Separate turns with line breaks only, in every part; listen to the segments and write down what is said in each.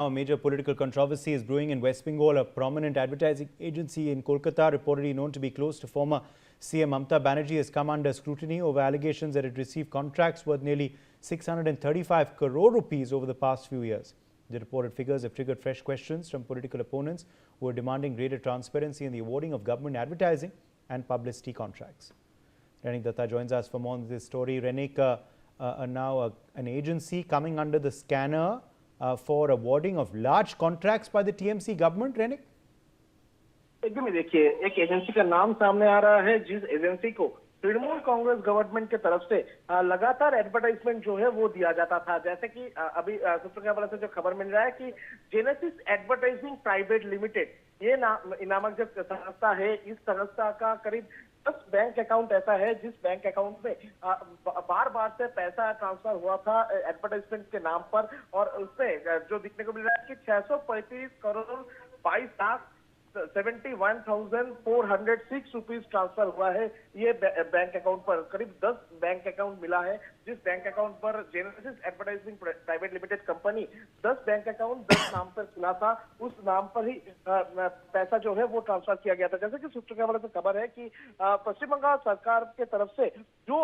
A major political controversy is brewing in West Bengal. A prominent advertising agency in Kolkata, reportedly known to be close to former CM Mamata Banerjee, has come under scrutiny over allegations that it received contracts worth nearly 635 crore rupees over the past few years. The reported figures have triggered fresh questions from political opponents who are demanding greater transparency in the awarding of government advertising and publicity contracts. Renik Datta joins us for more on this story. Renik, now an agency coming under the scanner for awarding of large contracts by the TMC government, Renik?
एकदम ही देखिए, एक agency का नाम सामने आ रहा है जिस agency को तृणमूल कांग्रेस गवर्नमेंट के तरफ से लगातार एडवर्टाइजमेंट जो है वो दिया जाता था। जैसे कि अभी सूत्रों के हवाले से जो खबर मिल रहा है कि जेनेसिस एडवर्टाइजिंग प्राइवेट लिमिटेड ये नामक जो संस्था है, इस संस्था का करीब 10 बैंक अकाउंट ऐसा है जिस बैंक अकाउंट में बार बार से पैसा ट्रांसफर हुआ था एडवर्टाइजमेंट के नाम पर, और उसमें जो दिखने को मिल रहा है कि 635 करोड़ 22 लाख 71,406 रुपीज ट्रांसफर हुआ है ये बैंक अकाउंट पर। करीब 10 बैंक अकाउंट मिला है जिस बैंक अकाउंट पर genesis advertising private limited company 10 bank account 10 नाम पर खुला था, उस नाम पर ही पैसा जो है वो ट्रांसफर किया गया था। जैसे कि सूत्रों के हवाले से खबर है कि पश्चिम बंगाल सरकार के तरफ से जो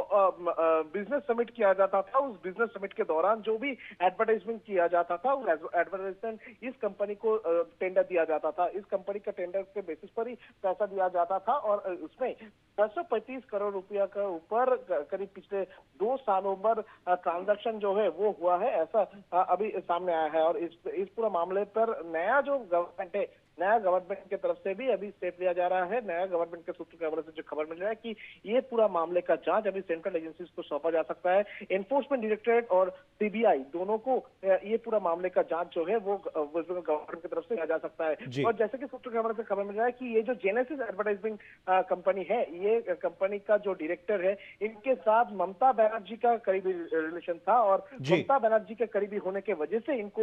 बिजनेस समिट किया जाता था, उस बिजनेस समिट के दौरान जो भी एडवर्टाइजमेंट किया जाता था, उस एडवर्टाइजमेंट इस कंपनी को टेंडर दिया जाता था। इस कंपनी का टेंडर के बेसिस पर ही पैसा दिया जाता था और उसमें 635 करोड़ रुपया का ऊपर करीब पिछले 2 सालों पर ट्रांजैक्शन जो है वो हुआ है, ऐसा अभी सामने आया है। और इस पूरा मामले पर नया जो गवर्नमेंट है, नया गवर्नमेंट की तरफ से भी अभी स्टेप लिया जा रहा है। नया गवर्नमेंट के सूत्र के हवाले से जो खबर मिल रहा है कि ये पूरा मामले का जांच अभी सेंट्रल एजेंसीज को सौंपा जा सकता है। एनफोर्समेंट डायरेक्टरेट और सीबीआई दोनों को ये पूरा मामले का जांच जो है वो गवर्नमेंट की तरफ से किया जा सकता है। और जैसे कि सूत्र के हवाले से खबर मिल रहा है कि ये जो जेनेसिस एडवर्टाइजिंग कंपनी है, ये कंपनी का जो डायरेक्टर है, इनके साथ ममता बनर्जी का करीबी रिलेशन था और ममता बनर्जी के करीबी होने की वजह से इनको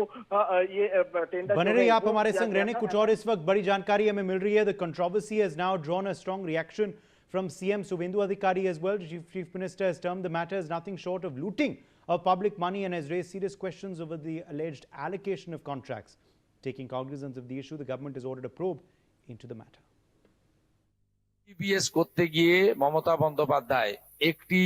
ये टेंडर
बने रहिए आप हमारे संग। रहने कुछ और इस वक्त बड़ी जानकारी हमें मिल रही है। The controversy has now drawn a strong reaction from CM Subhendu Adhikari as well. Chief Minister has termed the matter as nothing short of looting of public money and has raised serious questions over the alleged allocation of contracts. Taking cognizance of the issue, the government has ordered a probe into the matter.
TPS করতে গিয়ে মমতা বন্দ্যোপাধ্যায় একটি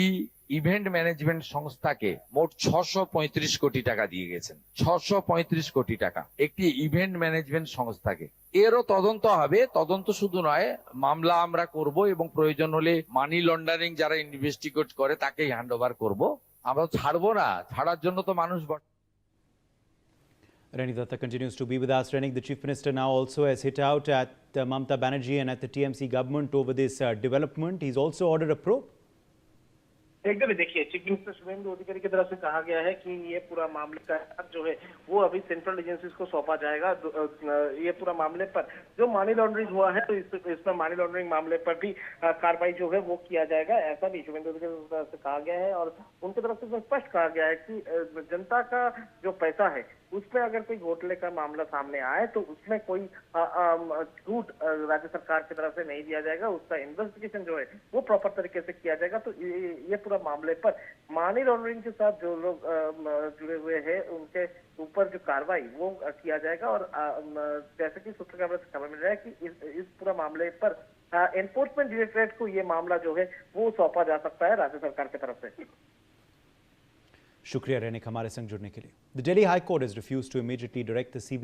event management সংস্থাকে মোট 635 কোটি টাকা দিয়ে গেছেন। 635 কোটি টাকা একটি ইভেন্ট ম্যানেজমেন্ট সংস্থাকে। এরও তদন্ত হবে। তদন্ত শুধু নয়, মামলা আমরা করব এবং প্রয়োজন হলে মানি লন্ডারিং যারা ইনভেস্টিগেট করে তাকেই হ্যান্ডওভার করব। আমরা ছাড়বো না, ছাড়ার জন্য তো মানুষ।
Renik Datta continues to be with us. Renik, the Chief Minister now also has hit out at Mamata Banerjee and at the TMC government over this development. He's also ordered a probe.
एकदम देखिए, chief minister Suvendu अधिकारी की तरफ से कहा गया है कि ये पूरा मामले का जो है वो अभी सेंट्रल एजेंसीज को सौंपा जाएगा। ये पूरा मामले पर जो मनी लॉन्ड्रिंग हुआ है तो इसमें मनी लॉन्ड्रिंग मामले पर भी कार्रवाई जो है वो किया जाएगा, ऐसा भी शुभेंदु अधिकारी की तरफ से कहा गया है। और उनकी तरफ से स्पष्ट कहा गया है कि जनता का जो पैसा है उसमें अगर कोई घोटाले का मामला सामने आए तो उसमें कोई छूट राज्य सरकार की तरफ से नहीं दिया जाएगा, उसका इन्वेस्टिगेशन जो है वो प्रॉपर तरीके से किया जाएगा। तो ये पूरा मामले पर मनी लॉन्ड्रिंग के साथ जो लोग जुड़े हुए हैं उनके ऊपर जो कार्रवाई वो किया जाएगा। और जैसे कि सूत्र से खबर मिल रहा है कि इस पूरा मामले पर एनफोर्समेंट डायरेक्टरेट को ये मामला जो है वो सौंपा जा सकता है राज्य सरकार की तरफ से।
शुक्रिया रेनिक हमारे संग जुड़ने के लिए। The Delhi high court has refused to immediately direct the CBI